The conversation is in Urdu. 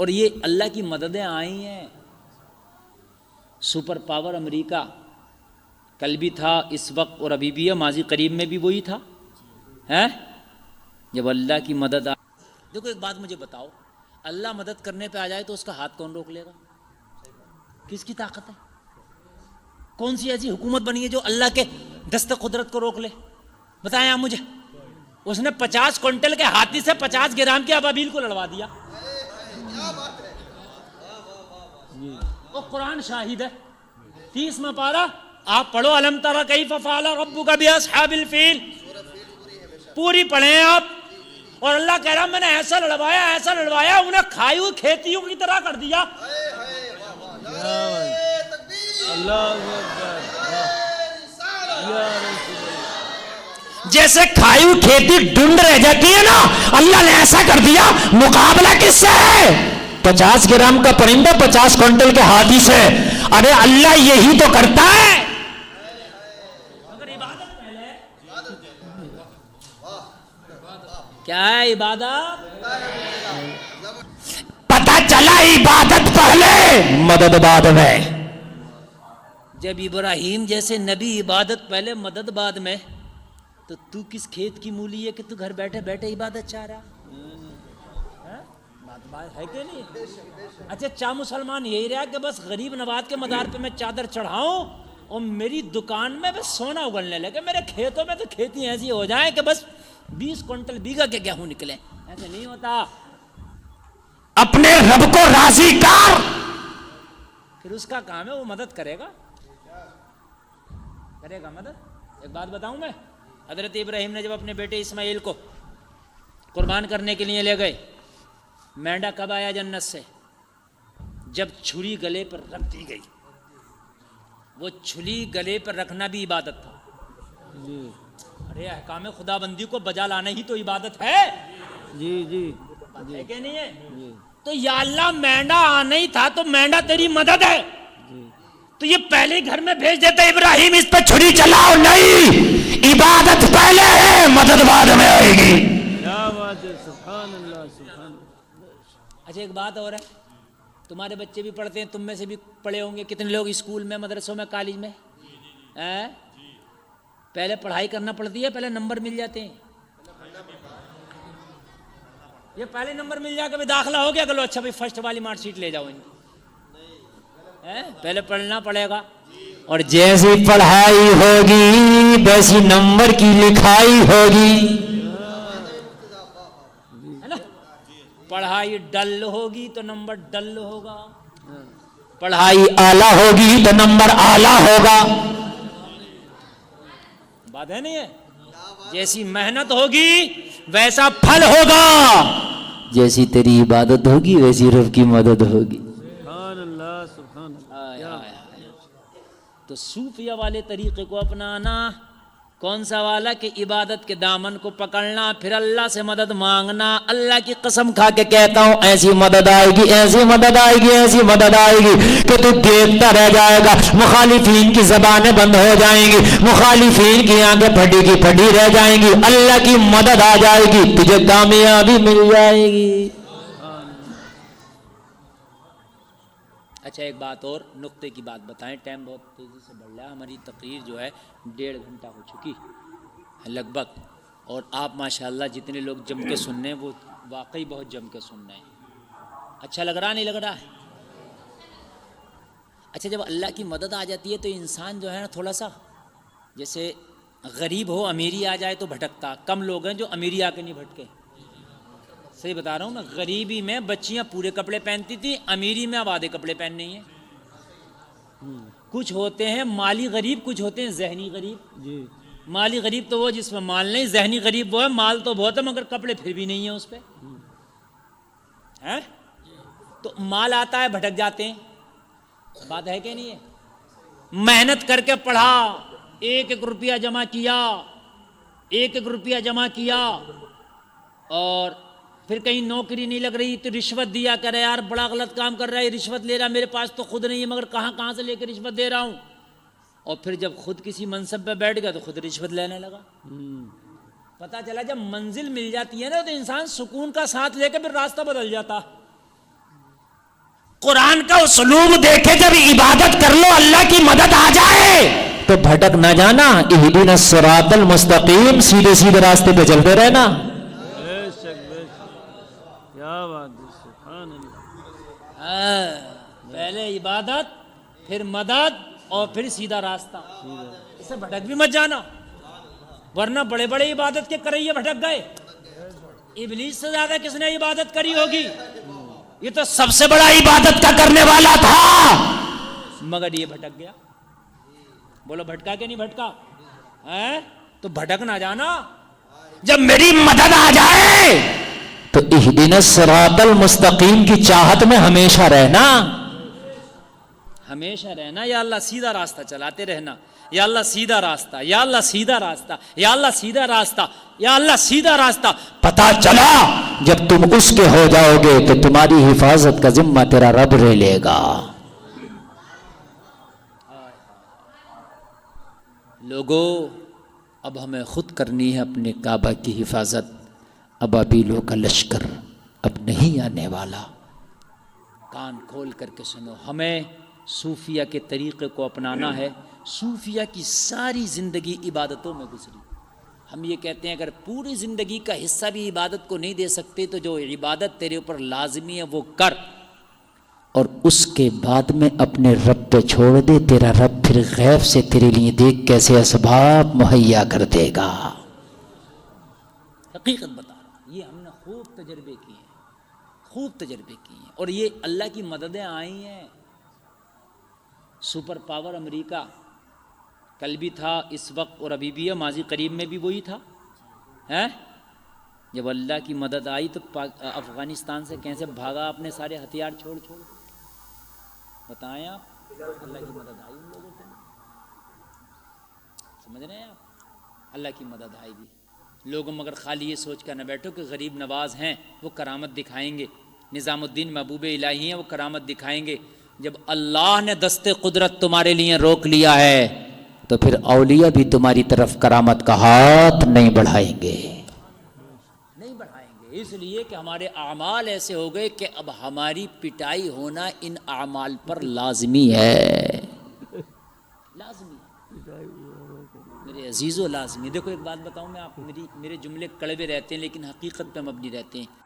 اور یہ اللہ کی مددیں آئی ہیں. سپر پاور امریکہ کل بھی تھا، اس وقت اور ابھی بھی ہے، ماضی قریب میں بھی وہی تھا. جب اللہ کی مدد دیکھو ایک بات مجھے بتاؤ، اللہ مدد کرنے پہ آ جائے تو اس کا ہاتھ کون روک لے گا؟ کس کی طاقت ہے؟ کون سی ایسی حکومت بنی ہے جو اللہ کے دست قدرت کو روک لے؟ بتائیں آپ مجھے. اس نے 50 کوئنٹل کے ہاتھی سے 50 گرام کے ابابیل کو لڑوا دیا. وہ قرآن شاہد ہے. 30واں پارہ آپ پڑھو، الم تر کیف فعل ربک باصحاب الفیل، پوری پڑھیں آپ. اور اللہ کہہ رہا میں نے ایسا لڑوایا انہیں کھائی ہوئی کھیتیوں کی طرح کر دیا. جیسے کھائی ہوئی کھیتی ڈھونڈ رہ جاتی ہے نا، اللہ نے ایسا کر دیا. مقابلہ کس سے ہے؟ 50 گرام کا پرندہ 50 کوئنٹل کے ہاتھی سے. ارے اللہ یہی تو کرتا ہے. کیا ہے عبادت؟ پتہ چلا عبادت پہلے مدد بعد میں. جب ابراہیم جیسے نبی عبادت پہلے مدد بعد میں، تو کس کھیت کی مولی ہے کہ تو گھر بیٹھے بیٹھے عبادت چاہ رہا ہے کہ نہیں؟ اچھا چاہ مسلمان یہی رہا کہ بس غریب نواز کے مدار پہ میں چادر چڑھاؤں اور میری دکان میں بس سونا اگلنے لگے، میرے کھیتوں میں تو کھیتی ایسی ہو جائیں کہ بس 20 کوئنٹل بیگھا کے گیہوں نکلے. ایسے نہیں ہوتا. اپنے رب کو راضی کر، پھر اس کا کام ہے وہ مدد کرے گا مدد. ایک بات بتاؤں میں، حضرت ابراہیم نے جب اپنے بیٹے اسماعیل کو قربان کرنے کے لیے لے گئے، مینڈا کب آیا جنت سے؟ جب چھری گلے پر رکھ دی گئی. وہ چھری گلے پر رکھنا بھی عبادت تھا. ارے احکام خدا بندی کو بجا لانا ہی تو عبادت ہے. ہے کہ نہیں ہے؟ تو یا اللہ مینڈا آنا ہی تھا تو مینڈا تیری مدد ہے. تو یہ پہلے گھر میں بھیج دیتا ابراہیم اس پہ چھری چلاؤ. نہیں، عبادت پہلے ہے مدد بعد میں آئے گی. سبحان اللہ سبحان اللہ. اچھا ایک بات اور ہے، تمہارے بچے بھی پڑھتے ہیں، تم میں سے بھی پڑھے ہوں گے. کتنے لوگ اسکول میں، مدرسوں میں، کالج میں پہلے پڑھائی کرنا پڑتی ہے، پہلے نمبر مل جاتے ہیں؟ یہ پہلے نمبر مل جا کے بھی داخلہ ہو گیا، چلو اچھا بھائی فرسٹ والی مارک شیٹ لے جاؤ. پہلے پڑھنا پڑے گا. اور جیسی پڑھائی ہوگی ویسی نمبر کی لکھائی ہوگی. پڑھائی ڈل ہوگی تو نمبر ڈل ہوگا، پڑھائی اعلیٰ ہوگی تو نمبر اعلیٰ ہوگا. بات ہے نہیں ہے؟ جیسی محنت ہوگی ویسا پھل ہوگا، جیسی تیری عبادت ہوگی ویسی رب کی مدد ہوگی. سبحان اللہ سبحان اللہ. تو صوفیہ والے طریقے کو اپنانا. کون سا والا؟ کہ عبادت کے دامن کو پکڑنا، پھر اللہ سے مدد مانگنا. اللہ کی قسم کھا کے کہتا ہوں ایسی مدد آئے گی، ایسی مدد آئے گی، ایسی مدد آئے گی کہ تو دیکھتا رہ جائے گا. مخالفین کی زبانیں بند ہو جائیں گی، مخالفین کی آنکھیں پھٹی کی پھٹی رہ جائیں گی. اللہ کی مدد آ جائے گی، تجھے کامیابی مل جائے گی. اچھا ایک بات اور، نقطے کی بات بتائیں، ٹائم بہت تیزی سے بڑھ رہا ہے. ہماری تقریر جو ہے 1.5 گھنٹہ ہو چکی لگ بھگ، اور آپ ماشاءاللہ جتنے لوگ جم کے سن رہے ہیں وہ واقعی بہت جم کے سن رہے ہیں. اچھا لگ رہا نہیں لگ رہا ہے؟ اچھا جب اللہ کی مدد آ جاتی ہے تو انسان جو ہے نا تھوڑا سا، جیسے غریب ہو امیری آ جائے تو بھٹکتا. کم لوگ ہیں جو امیری آ کے نہیں بھٹکے. صحیح بتا رہا ہوں نا. غریبی میں بچیاں پورے کپڑے پہنتی تھی، امیری میں اب آدھے کپڑے پہن رہی ہیں. کچھ ہوتے ہیں مالی غریب، کچھ ہوتے ہیں ذہنی غریب. مالی غریب تو وہ جس میں مال نہیں، ذہنی غریب وہ ہے مال تو بہت ہے مگر کپڑے پھر بھی نہیں ہیں اس پہ. تو مال آتا ہے بھٹک جاتے ہیں. بات ہے کہ نہیں ہے؟ محنت کر کے پڑھا، 1-1 روپیہ جمع کیا، 1-1 روپیہ جمع کیا، اور پھر کہیں نوکری نہیں لگ رہی تو رشوت دیا کرے. یار بڑا غلط کام کر رہا ہے، رشوت لے رہا ہے، میرے پاس تو خود نہیں ہے مگر کہاں سے لے کے رشوت دے رہا ہوں. اور پھر جب خود کسی منصب پہ بیٹھ گیا تو خود رشوت لینے لگا. پتہ چلا جب منزل مل جاتی ہے نا تو انسان سکون کا ساتھ لے کے پھر راستہ بدل جاتا. قرآن کا اسلوب دیکھے جب عبادت کر لو اللہ کی مدد آ جائے تو بھٹک نہ جانا. اہدنا الصراط المستقیم، سیدھے سیدھے راستے پہ چلتے رہنا. بے شک بے شک. کیا بات ہے، سبحان اللہ. پہلے عبادت، پھر مدد، اور پھر سیدھا راستہ. اسے بھٹک بھی مت جانا، ورنہ بڑے بڑے عبادت کے کرے بھٹک گئے. ابلیس سے زیادہ کس نے عبادت کری ہوگی؟ یہ تو سب سے بڑا عبادت کا کرنے والا تھا، مگر یہ بھٹک گیا. بولو بھٹکا کہ نہیں بھٹکا؟ تو بھٹک نہ جانا. جب میری مدد آ جائے تو اہدنا الصراط المستقیم کی چاہت میں ہمیشہ رہنا، ہمیشہ رہنا. یا اللہ سیدھا راستہ چلاتے رہنا. یا اللہ سیدھا راستہ، یا اللہ سیدھا راستہ، یا اللہ سیدھا راستہ، یا اللہ سیدھا راستہ. پتا چلا جب تم اس کے ہو جاؤ گے تو تمہاری حفاظت کا ذمہ تیرا رب لے لے گا. لوگوں، اب ہمیں خود کرنی ہے اپنے کعبہ کی حفاظت. ابابیلوں کا لشکر اب نہیں آنے والا. کان کھول کر کے سنو، ہمیں صوفیہ کے طریقے کو اپنانا ہے. صوفیہ کی ساری زندگی عبادتوں میں گزری. ہم یہ کہتے ہیں اگر پوری زندگی کا حصہ بھی عبادت کو نہیں دے سکتے تو جو عبادت تیرے اوپر لازمی ہے وہ کر، اور اس کے بعد میں اپنے رب پہ چھوڑ دے. تیرا رب پھر غیب سے تیرے لیے دیکھ کیسے اسباب مہیا کر دے گا. حقیقت بتا رہا، یہ ہم نے خوب تجربے کیے ہیں، خوب تجربے کیے ہیں. اور یہ اللہ کی مددیں آئی ہیں. سپر پاور امریکہ کل بھی تھا، اس وقت اور ابھی بھی ہے، ماضی قریب میں بھی وہی تھا. جب اللہ کی مدد آئی تو افغانستان سے کیسے بھاگا اپنے سارے ہتھیار چھوڑ چھوڑ. بتائیں آپ، اللہ کی مدد آئی ان لوگوں کو. سمجھ رہے ہیں آپ؟ اللہ کی مدد آئے گی. لوگوں مگر خالی یہ سوچ کر نہ بیٹھو کہ غریب نواز ہیں وہ کرامت دکھائیں گے، نظام الدین محبوب الہی ہیں وہ کرامت دکھائیں گے. جب اللہ نے دست قدرت تمہارے لیے روک لیا ہے تو پھر اولیاء بھی تمہاری طرف کرامت کا ہاتھ نہیں بڑھائیں گے، نہیں بڑھائیں گے. اس لیے کہ ہمارے اعمال ایسے ہو گئے کہ اب ہماری پٹائی ہونا ان اعمال پر لازمی ہے، لازمی ہے میرے عزیزو، لازمی. دیکھو ایک بات بتاؤں میں، آپ میرے جملے کڑوے رہتے ہیں لیکن حقیقت پہ مبنی رہتے ہیں.